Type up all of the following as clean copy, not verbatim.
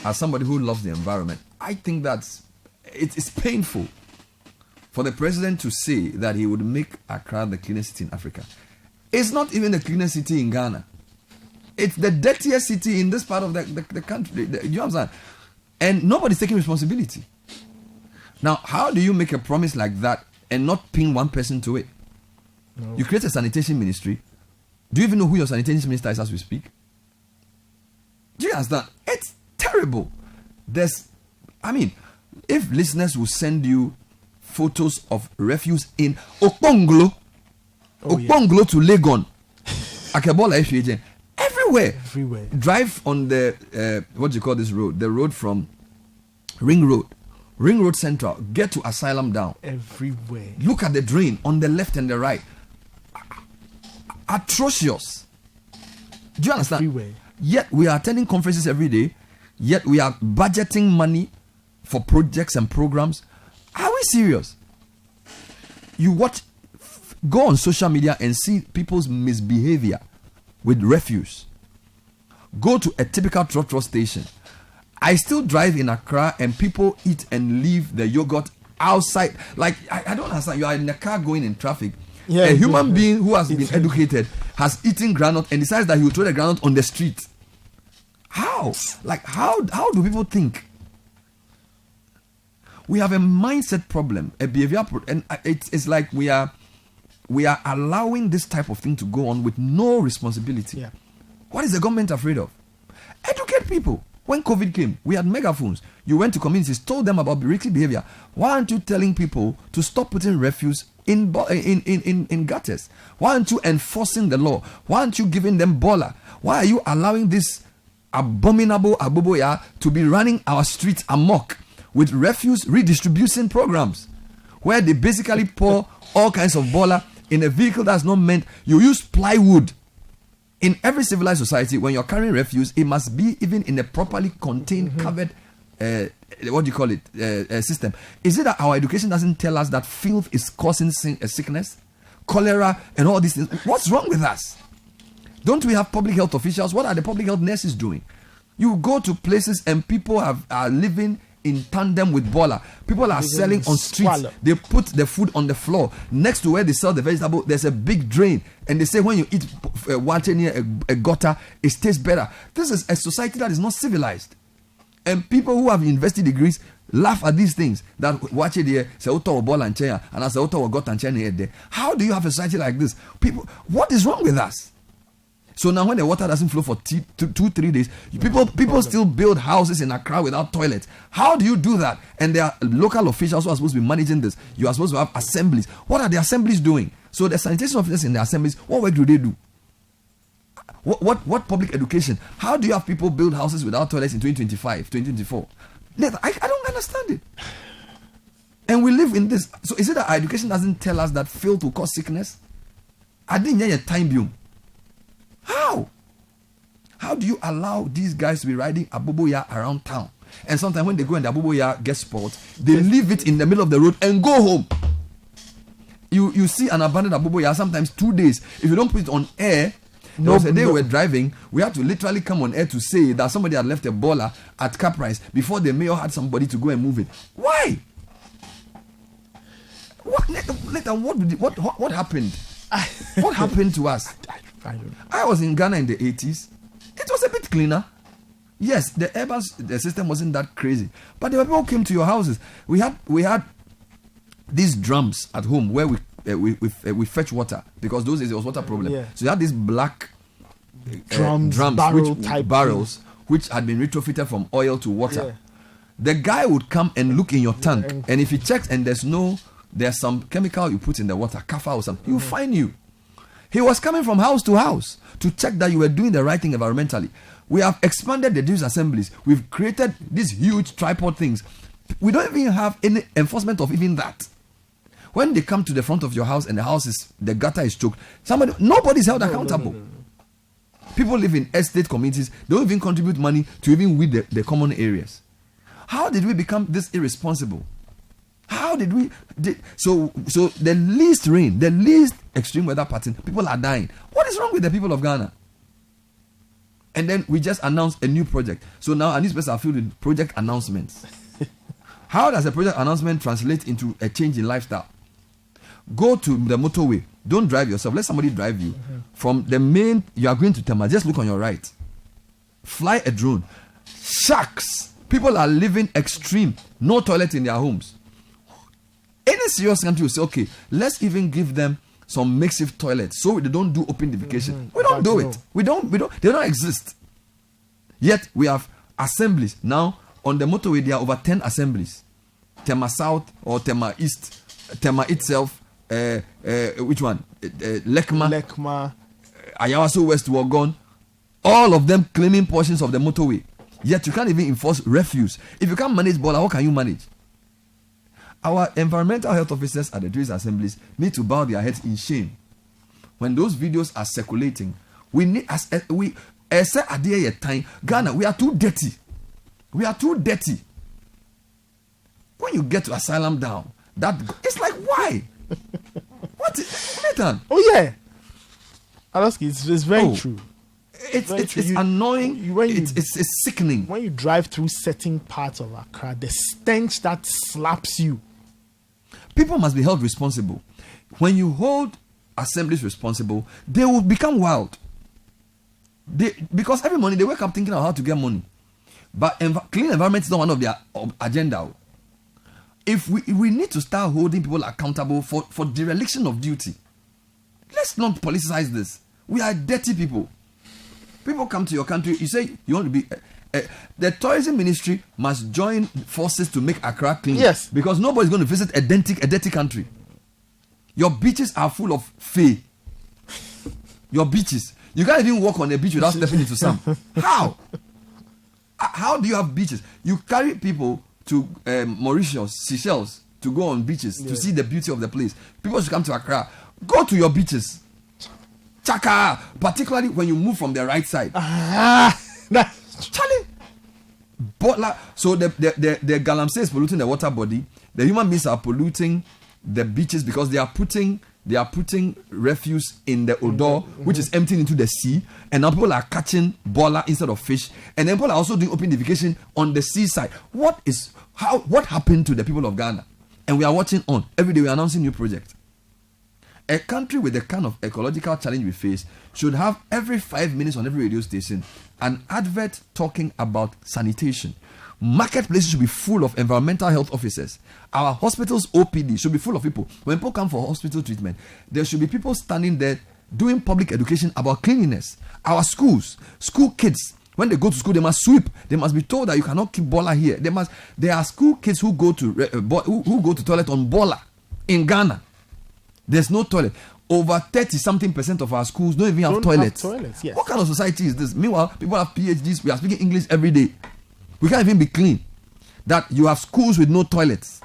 as somebody who loves the environment, I think it's painful for the president to say that he would make Accra the cleanest city in Africa. It's not even the cleanest city in Ghana. It's the dirtiest city in this part of the country. You understand? And nobody's taking responsibility. Now, how do you make a promise like that and not pin one person to it? No. You create a sanitation ministry. Do you even know who your sanitation minister is as we speak? Do you understand? It's terrible. If listeners will send you photos of refuse in Okponglo to Legon, Akebola, everywhere. Drive on the what do you call this road? The road from Ring Road Central. Get to Asylum down. Everywhere. Look at the drain on the left and the right. Atrocious. Do you understand? Everywhere. Yet we are attending conferences every day. Yet we are budgeting money for projects and programs. Are we serious? You go on social media and see people's misbehavior with refuse. Go to a typical trotro station. I still drive in Accra and people eat and leave the yogurt outside. Like, I don't understand. You are in a car going in traffic. Yeah, a human being who has been educated has eaten granite and decides that he will throw the granite on the street. How? Like, how do people think? We have a mindset problem, a behavior problem, and it's like we are allowing this type of thing to go on with no responsibility. Yeah. What is the government afraid of? Educate people. When COVID came, we had megaphones. You went to communities, told them about risky behavior. Why aren't you telling people to stop putting refuse in gutters? Why aren't you enforcing the law? Why aren't you giving them bola? Why are you allowing this abominable aboboya to be running our streets amok with refuse redistribution programs where they basically pour all kinds of bola in a vehicle that's not meant? You use plywood. In every civilized society, when you're carrying refuse, it must be even in a properly contained, covered, system. Is it that our education doesn't tell us that filth is causing sickness, cholera, and all these things? What's wrong with us? Don't we have public health officials? What are the public health nurses doing? You go to places and people are living in tandem with bola. People are selling on streets. They put the food on the floor. Next to where they sell the vegetable, there's a big drain. And they say when you eat water near a gutter, it tastes better. This is a society that is not civilized. And people who have university degrees laugh at these things. That watch it here, say auto bola and chair, and as auto got and chair here. How do you have a society like this? People, what is wrong with us? So now when the water doesn't flow for 2-3 days, people still build houses in Accra without toilets. How do you do that? And there are local officials who are supposed to be managing this. You are supposed to have assemblies. What are the assemblies doing? So the sanitation officers in the assemblies, what work do they do? What public education? How do you have people build houses without toilets in 2025, 2024? I don't understand it. And we live in this. So is it that our education doesn't tell us that filth will cause sickness? I didn't hear a time boom. How do you allow these guys to be riding aboboya around town? And sometimes when they go and the aboboya gets spoiled, they leave it in the middle of the road and go home. You see an abandoned aboboya sometimes 2 days. If you don't put it on air, there was a day we were driving, we had to literally come on air to say that somebody had left a baller at car price before the mayor had somebody to go and move it. Why? What happened? What happened to us? I was in Ghana in the 80s. It was a bit cleaner. Yes, the system wasn't that crazy, but the people came to your houses. We had these drums at home where we fetch water because those days there was water problem. Yeah. So you had these black drums, barrels, which had been retrofitted from oil to water. Yeah. The guy would come and look in your tank, and if he checks and there's some chemical you put in the water, kafa or something, he will fine you. He was coming from house to house to check that you were doing the right thing environmentally. We have expanded the news assemblies. We've created these huge tripod things. We don't even have any enforcement of even that. When they come to the front of your house and the gutter is choked, nobody's held accountable. No. People live in estate communities. They don't even contribute money to even weed the common areas. How did we become this irresponsible? How did we? So the least rain, the least extreme weather pattern, people are dying. What is wrong with the people of Ghana? And then we just announced a new project. So now our newspapers are filled with project announcements. How does a project announcement translate into a change in lifestyle? Go to the motorway. Don't drive yourself. Let somebody drive you. From the main, you are going to Tema. Just look on your right. Fly a drone. Sharks. People are living extreme. No toilet in their homes. Any serious country will say, okay, let's even give them some makeshift toilets so they don't do open defecation. We don't do it. We don't. They don't exist. Yet we have assemblies. Now, on the motorway, there are over 10 assemblies. Tema South or Tema East. Tema itself. Which one? Lekma. Ayawaso West Wagon. All of them claiming portions of the motorway. Yet you can't even enforce refuse. If you can't manage Bola, what can you manage? Our environmental health officers at the various assemblies need to bow their heads in shame. When those videos are circulating, we need Ghana, we are too dirty. We are too dirty. When you get to asylum down, it's like, why? What is Nathan? Oh yeah. Alaska, it's very true. It's annoying. It's sickening. When you drive through certain parts of Accra, the stench that slaps you. People must be held responsible. When you hold assemblies responsible, they will become wild. Because every morning they wake up thinking of how to get money. But clean environment is not one of their agenda. If we need to start holding people accountable for dereliction of duty. Let's not politicize this. We are dirty people. People come to your country, you say you want to be... the tourism ministry must join forces to make Accra clean. Yes. Because nobody's going to visit a dirty country. Your beaches are full of fey. Your beaches. You can't even walk on a beach without stepping into some. How? How do you have beaches? You carry people to Mauritius, Seychelles, to go on beaches, to see the beauty of the place. People should come to Accra. Go to your beaches. Chaka, particularly when you move from the right side. Charlie. So the galamsey is polluting the water body. The human beings are polluting the beaches because they are putting refuse in the Odo, which is emptying into the sea, and now people are catching bola instead of fish, and then people are also doing open defecation on the seaside. What happened to the people of Ghana? And we are watching on every day. We are announcing new projects. A country with the kind of ecological challenge we face should have every 5 minutes on every radio station an advert talking about sanitation. Marketplaces should be full of environmental health officers. Our hospitals OPD should be full of people. When people come for hospital treatment, there should be people standing there doing public education about cleanliness. Our schools, school kids, when they go to school, they must sweep. They must be told that you cannot keep bola here. There are school kids who go to toilet on bola in Ghana. There's no toilet. Over 30-something% of our schools don't even have toilets. Yes. What kind of society is this? Meanwhile, people have PhDs. We are speaking English every day. We can't even be clean. That you have schools with no toilets.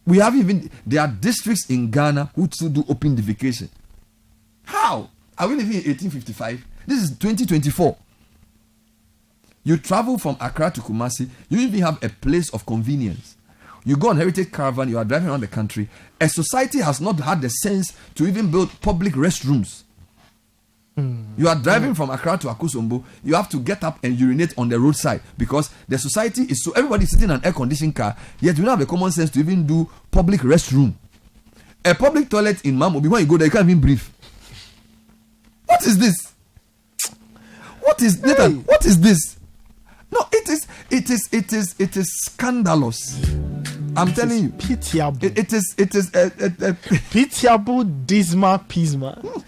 There are districts in Ghana who still do open defecation. How? Are we living in 1855? This is 2024. You travel from Accra to Kumasi, you even have a place of convenience. You go on heritage caravan, you are driving around the country. A society has not had the sense to even build public restrooms. You are driving from Accra to Akosombo, you have to get up and urinate on the roadside because the society is so... Everybody is sitting in an air-conditioned car, yet you don't have the common sense to even do public restroom. A public toilet in Mamobi, when you go there, you can't even breathe. What is this? Nathan, what is this? No, it is scandalous. I'm telling you. Pitiable. It is pitiable, dismal, pisma.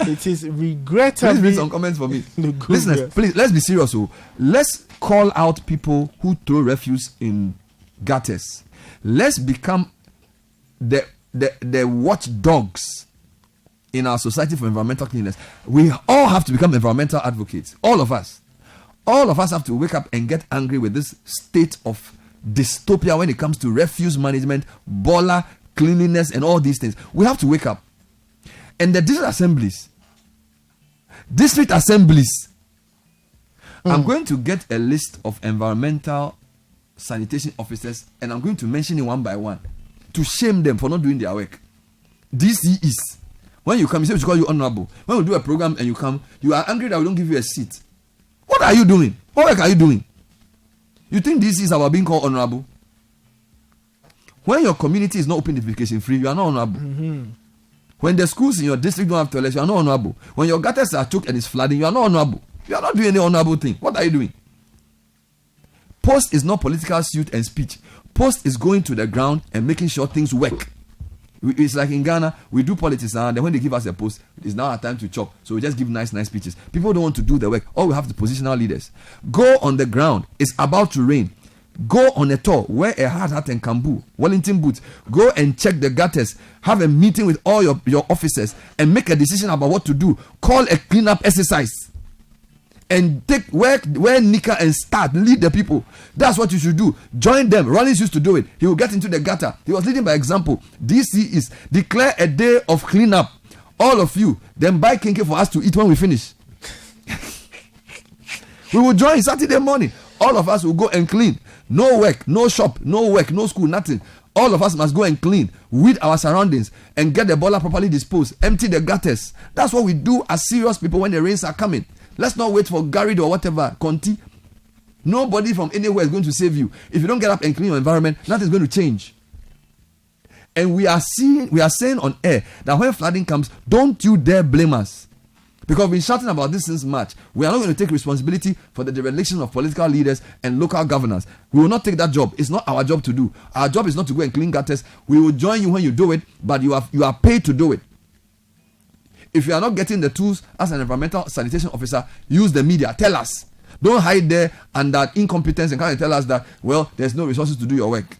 It is regrettable. Please read some comments for me. Listeners, please, let's be serious. Let's call out people who throw refuse in gutters. Let's become the watchdogs in our society for environmental cleanliness. We all have to become environmental advocates. All of us. All of us have to wake up and get angry with this state of dystopia when it comes to refuse management, bola, cleanliness, and all these things. We have to wake up. And the district assemblies, I'm going to get a list of environmental sanitation officers and I'm going to mention it one by one to shame them for not doing their work. DCEs, When you come, you say we should call you honorable. When we do a program and you come, you are angry that we don't give you a seat. What are you doing? What work are you doing? You think this is about being called honorable? When your community is not open defecation free, you are not honorable. When the schools in your district don't have toilets, you are not honorable. When your gutters are choked and it's flooding, you are not honorable. You are not doing any honorable thing. What are you doing? Post is not political suit and speech. Post is going to the ground and making sure things work. It's like in Ghana, we do politics and then when they give us a post, it's now our time to chop. So we just give nice speeches. People don't want to do the work. All we have to positional leaders. Go on the ground. It's about to rain. Go on a tour. Wear a hard hat and kambu, Wellington boots. Go and check the gutters. Have a meeting with all your officers and make a decision about what to do. Call a cleanup exercise. And wear knicker and start. Lead the people. That's what you should do. Join them. Rollins used to do it. He will get into the gutter. He was leading by example. DC is declare a day of cleanup. All of you. Then buy kinky for us to eat when we finish. We will join Saturday morning. All of us will go and clean. No work, no shop, no work, no school, nothing. All of us must go and clean, weed our surroundings, and get the boiler properly disposed. Empty the gutters. That's what we do as serious people when the rains are coming. Let's not wait for Garrett or whatever, Conti. Nobody from anywhere is going to save you. If you don't get up and clean your environment, nothing's going to change. And we are saying on air that when flooding comes, don't you dare blame us. Because we've been shouting about this since March. We are not going to take responsibility for the dereliction of political leaders and local governors. We will not take that job. It's not our job to do. Our job is not to go and clean gutters. We will join you when you do it, but you are paid to do it. If you are not getting the tools as an environmental sanitation officer, use the media. Tell us. Don't hide there under incompetence and come and tell us that, well, there's no resources to do your work.